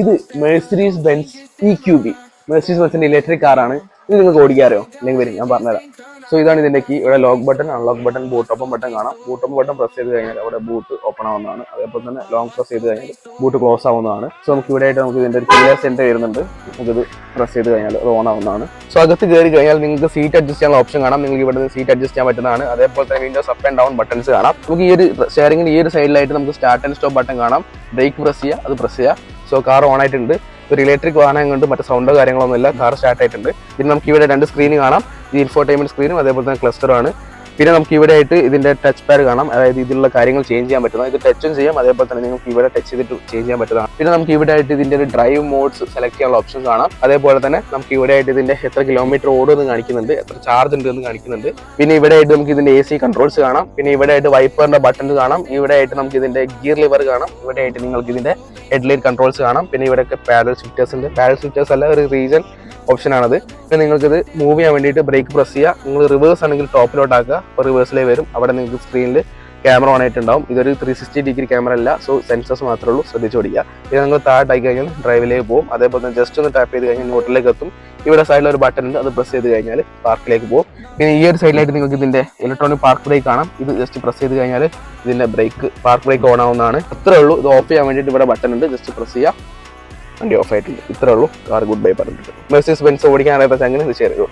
ഇത് Mercedes Benz EQB. Mercedes ബെൻസിന്റെ electric കാറാണ്. ഇത് നിങ്ങൾക്ക് ഓടിക്കാറോ? അല്ലെങ്കിൽ വരും, ഞാൻ പറഞ്ഞുതരാം. സോ ഇതാണ് ഇതിന്റെ കീ. ഇവിടെ lock button, unlock button, boot open button കാണാം. ബൂട്ട് ഓപ്പൺ ബട്ടൺ പ്രസ് ചെയ്ത് കഴിഞ്ഞാൽ അവിടെ ബൂട്ട് ഓപ്പൺ ആവുന്നതാണ്. അതേപോലെ തന്നെ ലോങ് പ്രസ് ചെയ്ത് കഴിഞ്ഞാൽ ബൂട്ട് ക്ലോസ് ആവുന്നതാണ്. സോ നമുക്ക് ഇവിടെ ആയിട്ട് നമുക്ക് ഇതിന്റെ ഒരു കീലെസ് സെന്റർ വരുന്നുണ്ട്. നമുക്കിത് പ്രസ് ചെയ്ത് കഴിഞ്ഞാൽ അത് ഓൺ ആവുന്നതാണ്. സോ അകത്ത് കയറി കഴിഞ്ഞാൽ നിങ്ങൾക്ക് സീറ്റ് അഡ്ജസ്റ്റ് ചെയ്യാനുള്ള ഓപ്ഷൻ കാണാം. നിങ്ങൾക്ക് ഇവിടെ നിന്ന് സീറ്റ് അഡ്ജസ്റ്റ് ചെയ്യാൻ പറ്റുന്നതാണ്. അതേപോലെ തന്നെ Windows up and down buttons കാണാം. നമുക്ക് ഈ ഒരു ഷെയറിംഗിന് ഈ ഒരു സൈഡിലായിട്ട് നമുക്ക് സ്റ്റാർട്ട് ആൻഡ് സ്റ്റോപ്പ് ബട്ടൺ കാണാം. ബ്രേക്ക് പ്രസ് ചെയ്യുക, അത് പ്രസ് ചെയ്യുക. സോ കാർ ഓൺ ആയിട്ടുണ്ട്. ഒരു ഇലക്ട്രിക് വാഹനം കൊണ്ട് മറ്റു സൗണ്ടോ കാര്യങ്ങളൊന്നുമില്ല, കാർ സ്റ്റാർട്ട് ആയിട്ടുണ്ട്. പിന്നെ നമുക്ക് ഇവിടെ 2 സ്ക്രീന് കാണാം. ഈ ഇൻഫോർടൈൻമെന്റ് സ്ക്രീനും അതേപോലെ തന്നെ ക്ലസ്റ്ററുമാണ്. പിന്നെ നമുക്ക് ഇവിടെ ആയിട്ട് ഇതിന്റെ ടച്ച് പാഡ് കാണാം. അതായത് ഇതിലുള്ള കാര്യങ്ങൾ ചേഞ്ച് ചെയ്യാൻ പറ്റുന്നത്. ഇത് ടച്ചും ചെയ്യാം, അതേപോലെ തന്നെ നിങ്ങൾക്ക് ഇവിടെ ടച്ച് ചെയ്തിട്ട് ചേഞ്ച് ചെയ്യാൻ പറ്റുന്നതാണ്. പിന്നെ നമുക്ക് ഇവിടെ ആയിട്ട് ഇതിന്റെ ഒരു ഡ്രൈവ് മോഡ്സ് സെലക്ട് ചെയ്യാനുള്ള ഓപ്ഷൻസ് കാണാം. അതേപോലെ തന്നെ നമുക്ക് ഇവിടെ ആയിട്ട് ഇതിന്റെ എത്ര കിലോമീറ്റർ ഓടുമെന്ന് കാണിക്കുന്നുണ്ട്, എത്ര ചാർജ് ഉണ്ട് എന്ന് കാണിക്കുന്നുണ്ട്. പിന്നെ ഇവിടെ ആയിട്ട് നമുക്ക് ഇതിന്റെ AC കൺട്രോൾസ് കാണാം. പിന്നെ ഇവിടെ ആയിട്ട് വൈപ്പറിന്റെ ബട്ടൺസ് കാണാം. ഇവിടെ ആയിട്ട് നമുക്ക് ഇതിന്റെ ഗിയർ ലിവർ കാണാം. ഇവിടെ ആയിട്ട് നിങ്ങൾക്ക് ഇതിന്റെ ഹെഡ്ലൈറ്റ് കൺട്രോൾസ് കാണാം. പിന്നെ ഇവിടെയൊക്കെ പാഡൽ സ്വിച്ചേഴ്സ് ഉണ്ട്. പാഡൽ സ്വിച്ചേഴ്സ് അല്ല, ഒരു റീജൻ ഓപ്ഷൻ ആണത്. പിന്നെ നിങ്ങൾക്ക് ഇത് മൂവ് ചെയ്യാൻ വേണ്ടിയിട്ട് ബ്രേക്ക് പ്രസ് ചെയ്യുക. നിങ്ങൾ റിവേഴ്സ് ആണെങ്കിൽ ടോപ്പിലോട്ടാക്കുക, അപ്പോൾ റിവേഴ്സിലേക്ക് വരും. അവിടെ നിങ്ങൾക്ക് സ്ക്രീനിൽ ക്യാമറ ഓൺ ആയിട്ടുണ്ടാവും. ഇതൊരു 360 ഡിഗ്രി ക്യാമറ അല്ല, സോ സെൻസേഴ്സ് മാത്രമേ ഉള്ളൂ, ശ്രദ്ധിച്ച് ഓടിക്കുക. ഇത് നിങ്ങൾ താഴായി കഴിഞ്ഞാൽ ഡ്രൈവിലേക്ക് പോകും. അതേപോലെ തന്നെ ജസ്റ്റ് ഒന്ന് ടാപ്പ് ചെയ്ത് കഴിഞ്ഞാൽ ന്യൂട്രലിലേക്ക് എത്തും. ഇവിടെ സൈഡിൽ ഒരു ബട്ടൺ ഉണ്ട്, അത് പ്രസ് ചെയ്ത് കഴിഞ്ഞാൽ പാർക്കിലേക്ക് പോകും. പിന്നെ ഈ ഒരു സൈഡിലായിട്ട് നിങ്ങൾക്ക് ഇതിന്റെ ഇലക്ട്രോണിക് പാർക്ക് ബ്രേക്ക് കാണാം. ഇത് ജസ്റ്റ് പ്രസ് ചെയ്ത് കഴിഞ്ഞാൽ ഇതിന്റെ പാർക്ക് ബ്രേക്ക് ഓൺ ആവുന്നതാണ്. അത്രേ ഉള്ളൂ. ഇത് ഓഫ് ചെയ്യാൻ വേണ്ടിയിട്ട് ഇവിടെ ബട്ടൺ ഉണ്ട്, ജസ്റ്റ് പ്രസ് ചെയ്യുക, വണ്ടി ഓഫ് ആയിട്ടുണ്ട്. ഇത്രേ ഉള്ളൂ. കാർ ഗുഡ് ബൈ പറഞ്ഞിട്ടുണ്ട്. മെഴ്സിഡീസ് ബെൻസ് ഓടിക്കാൻ അറിയാത്ത ചങ്ങനെ ഇത് ഷെയർ ചെയ്തു.